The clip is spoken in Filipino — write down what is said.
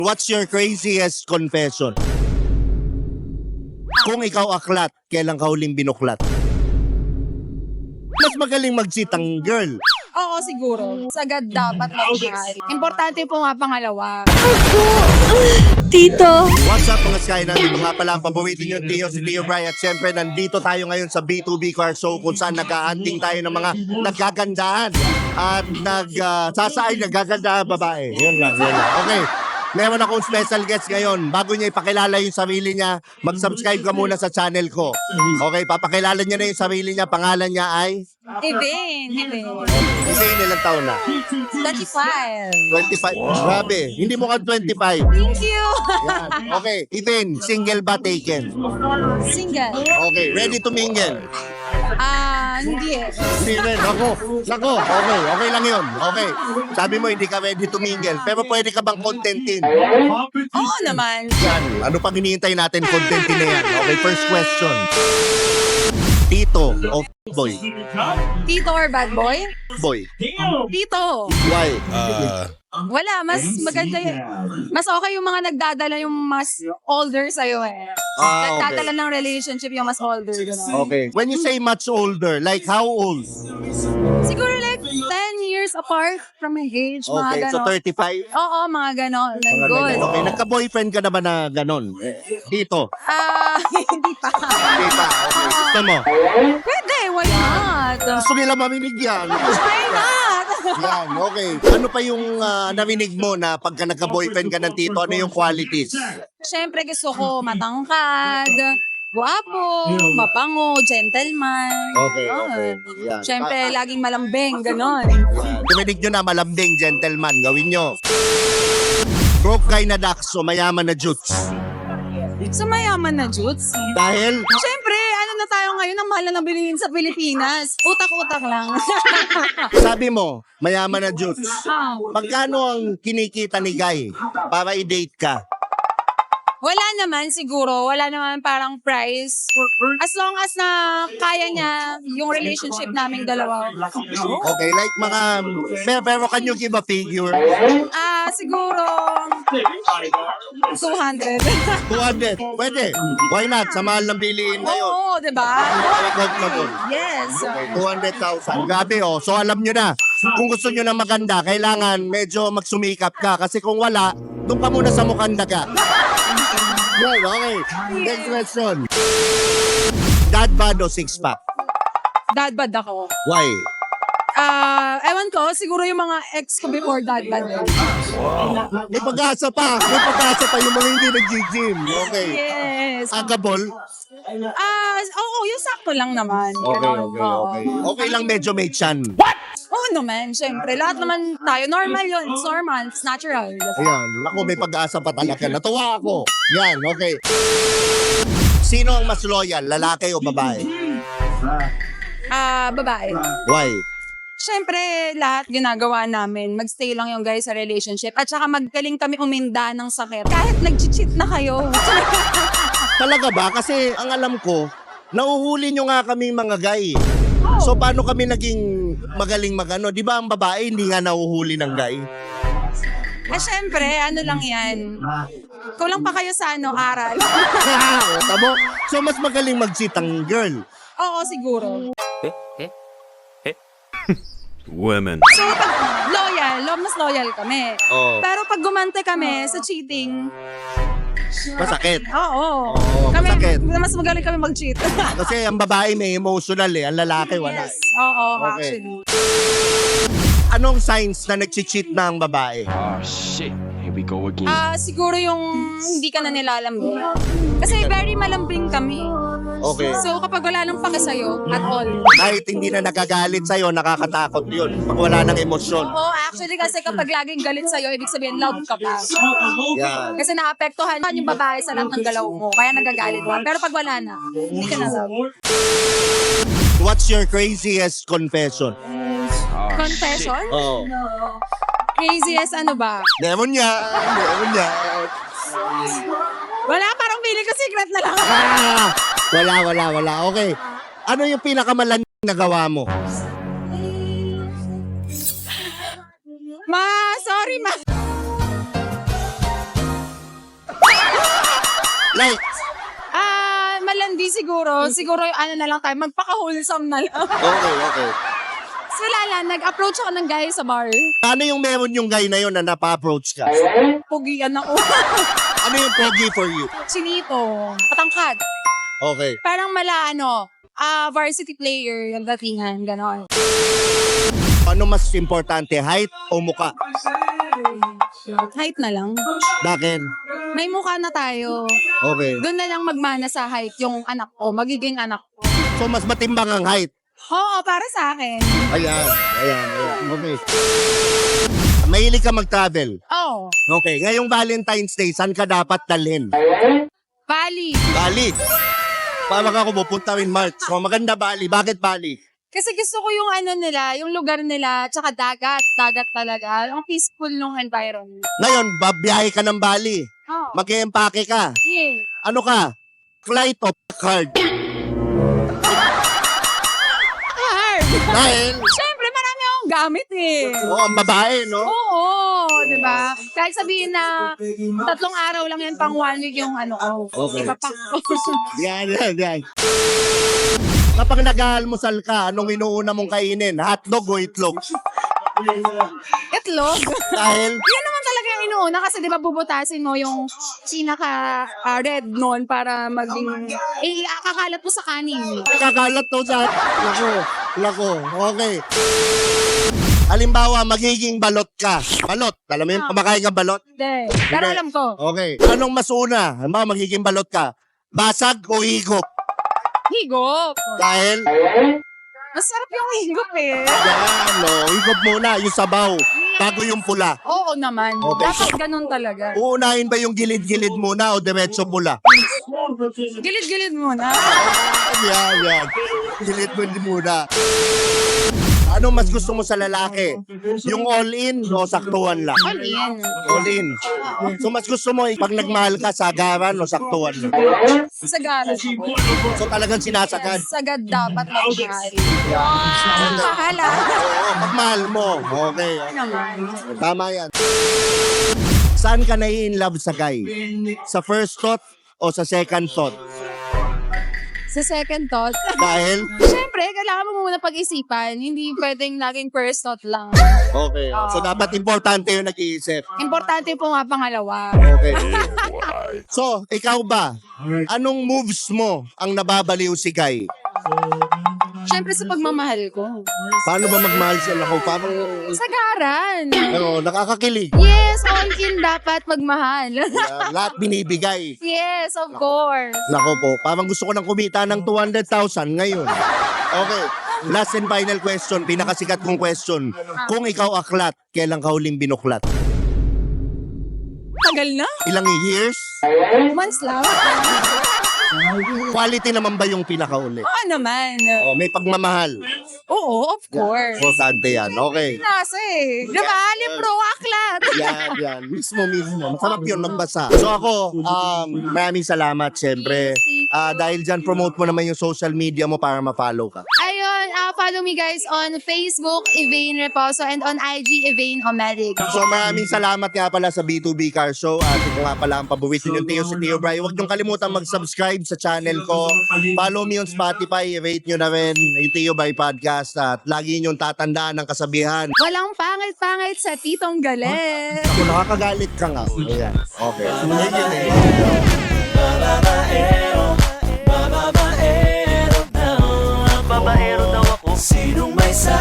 What's your craziest confession? Kung ikaw aklat, kailan ka huling binuklat? Mas magaling mag-cheat ang girl. Oo, siguro. Sagad dapat mag-try. Importante po nga pangalawa. Tito. What's up mga Sky? Nandito nga pala ang pabawitin yung Tio, si Tio Bry. At syempre, nandito tayo ngayon sa B2B Car Show kung saan nag-hunting tayo ng mga nagkagandahan at nagsasaay nagkagandahan babae. Yun lang, yun lang. Okay. Meron akong special guest ngayon. Bago niya ipakilala yung sarili niya, mag-subscribe ka muna sa channel ko. Okay, papakilala niya na yung sarili niya. Pangalan niya ay? Even. Kasi ilang taon na? 35. 25. Grabe, hindi mo ka 25. Thank you. Yan. Okay, Even, single ba taken? Single. Okay, ready to mingle? Hindi eh. Hindi rin, nako, okay lang yun. Okay, sabi mo hindi ka ready to mingle, pero pwede ka bang contentin? Oo naman. Yan, ano pang hinihintay natin, contentin na yan. Okay, first question. Tito o boy? Tito or bad boy? Boy. Tito. Why? Wala, mas maganda yun. Mas okay yung mga nagdadala yung mas older sa'yo eh. Okay. Nagdadala ng relationship yung mas older. Gano'n. Okay. When you say much older, like how old? Siguro like 10 years apart from my age, mga Okay, so gano'n. 35? Oo, mga gano'n. Like, Mga good. ganyan. Okay, nagka-boyfriend ka na ba na ganon? Dito? Hindi pa. Hindi pa. Okay. Gusto mo? Pwede, why not? Gusto nila maminig yan. Why not? Yan, okay. Ano pa yung narinig mo na pagka nagka-boyfriend ka ng tito, ano yung qualities? Siyempre gusto ko matangkad, guwapo, mapango, gentleman. Okay. Yan. Siyempre, laging malambing, ganon. Tuminig nyo na, malambing, gentleman. Gawin nyo. Broke guy na Dax o mayaman na Jutes. So, mayaman na, Jutes. Dahil, Siyempre, ano na tayo ngayon, ang mahal na bilihin sa Pilipinas. Utak-utak lang. sabi mo, mayaman na Jutes. Magkano ang kinikita ni Guy para i-date ka? Wala naman siguro, wala naman parang price. As long as na kaya niya yung relationship naming dalawa. Okay, like mga, pero can you give a figure? Siguro 200. 200. Pwede. Why not? Sa mahal ng bilihin ngayon. Oo, diba? Huwag na po. Yes. Okay, 200,000. Grabe oh. So alam nyo na, kung gusto nyo na maganda, kailangan medyo magsumikap ka. Kasi kung wala, doon ka muna sa mukhang daga. Right, okay. Next question. Dad bod o six-pack? Dad bod ako. Why? Ewan ko, siguro yung mga ex ko before dad bod. May pag-asa pa. May pag-asa pa yung mga hindi nag-gym. Okay. Yes. Agabol? Oo, yung sakto lang naman. Okay. Okay lang medyo may chan. Oo naman, syempre. Lahat naman tayo. Normal yun. It's normal. It's natural. Ayan, ako may pag-asa pa talaga. Natuwa ako. Yan, okay. Sino ang mas loyal, lalaki o babae? Babae. Why? Siyempre, lahat ginagawa namin. Magstay lang yung guys sa relationship. At saka maggaling kami uminda ng sakit. Kahit nag-cheat na kayo. Talaga ba? Kasi ang alam ko, nauhuli nyo nga kaming mga guy. So paano kami naging magaling magano? Di ba ang babae hindi nga nauhuli ng guy? Siyempre, ano lang yan. Kulang pa kayo sa aral. Tamo? So mas magaling mag-cheat ang girl. Oo, siguro. Women. So, pag mas loyal kami. Oo. Pero pag gumante kami sa cheating, Masakit. oo. Oo, masakit. Mas magaling kami mag-cheat. Kasi ang babae may emotional eh, ang lalaki wala. Yes. Oo, Okay. actually. Anong signs na nag-cheat na ang babae? Oh shit. Here we go again. Siguro yung hindi ka na nilalambing. Kasi very malambing kami. Okay. So kapag wala nang pake sa'yo at all. Kahit hindi na nagagalit sa'yo, nakakatakot yun. Pag wala ng emosyon. Oo, actually kasi kapag laging galit sa'yo, ibig sabihin love ka pa. Yan. Kasi naapektuhan yung babae sa lahat ng galaw mo. Kaya nagagalit ka. Pero pag wala na, hindi ka na love. What's your craziest confession? Confession? Oo. Craziest ano ba? Demon niya. Wala, parang feeling ko secret na lang. Wala. Okay. Ano yung pinakamalan na gawa mo? Sorry ma. Like, Malandi siguro. Siguro yung ano na lang tayo, magpaka-wholesome na lang. okay. So wala lang, nag-approach ako ng guy sa bar. Ano yung meron yung guy na yun na napa-approach ka? Pugian ako. Ano yung pogi for you? Chinito. Patangkad. Okay. Parang varsity player, yung datingan, gano'n. Ano mas importante, height o muka? Height na lang. Bakit? May mukha na tayo. Okay. Doon na lang magmana sa height yung anak ko, magiging anak ko. So, mas matimbang ang height. Oo, para sa akin. Ayan. Okay. Mahilig ka mag-travel. Oh, Okay. Ngayong Valentine's Day, saan ka dapat dalhin? Bali. Bali. Parang ako pupunta in March. So, maganda Bali. Bakit Bali? Kasi gusto ko yung ano nila, yung lugar nila, tsaka dagat. Dagat talaga. Ang peaceful nung environment. Ngayon, babiyahe ka ng Bali. Oh, Mag-e-empake ka. yeah. Ano ka? Flight o card? Hard. Dahil, Siyempre, marami akong gamit eh. ang babae, no? Oo, di ba? Kahit sabihin na 3 araw lang yan, pang 1 week yung ano ko. Okay. Ipapak ko. Yan. Kapag nag-aalmusal ka, anong inuuna mong kainin? Hotdog o itlog? Itlog. Dahil, Yun naman talaga yung inuuna kasi di ba bubutasin mo yung pinaka-red noon para maging, kakalat mo sa kanin. kakalat to sa... Lako. Okay. Halimbawa, magiging balot ka. Balot. Alam mo yun, kumakain ka balot? Hindi. Pero Hindi. alam ko, Okay. Anong mas una? Halimbawa, magiging balot ka. Basag o higop? higop. Dahil, Masarap yung higop eh. yan, no. Higop muna, yung sabaw. Bago yung pula. Oo naman. Okay. Dapat ganun talaga. Uunahin ba yung gilid-gilid muna o diretso pula? Gilid-gilid muna. Yan. Gilid mo muna. Ano mas gusto mo sa lalaki? Yung all-in o saktuhan lang? All in. All-in. So mas gusto mo pag nagmahal ka, sagaran o saktuhan lang? Sagad. So talagang sinasagad. Sagad dapat magmahal. Wow. Mahal ah. Oo, pagmahal mo. Okay. Naman. Tama yan. Saan ka na-in love sa guy? Sa first thought o sa second thought? Sa second thought, Dahil? syempre, kailangan mo muna pag-isipan. Hindi pwedeng laging first thought lang. Okay. So dapat importante yung nag-iisip. Importante po nga pangalawa. Okay. So, ikaw ba? Anong moves mo ang nababaliw si Guy? Syempre sa pagmamahal ko. Paano ba magmahal sila ko? Parang, Sagaran. nakakakilig. Yes, all in dapat magmahal. Lahat binibigay. Yes, of course. Nako po, parang gusto ko nang kumita ng 200,000 ngayon. Okay. Last and final question, pinakasikat kong question. Kung ikaw aklat, kailan ka huling binuklat? Tagal na. Ilang years? Months lang. Quality naman ba yung pinakauli? Oo naman. Oh, may pagmamahal. Oo, of course. Importante yan. Okay. Nasa eh. Diba? Libro, aklat. Yan. Mismo. Masarap yun magbasa. So ako, maraming salamat syempre. Dahil dyan, promote mo naman yung social media mo para ma-follow ka. Ayun, follow me guys on Facebook, Evain Reposo, and on IG, Evain Omedic. So maraming salamat nga pala sa B2B Car Show. At ito nga pala ang paborito yung si Tio Bry. Huwag niyong kalimutan mag-subscribe sa channel ko. Follow me on Spotify. Rate nyo na rin yung Tio Bry Podcast. At lagi niyong tatandaan ang kasabihan. Walang pangit-pangit sa Titong Galet. Ako nakakagalit ka nga. Ayan. Okay. Thank you. Babaero daw ako. Sinong may sa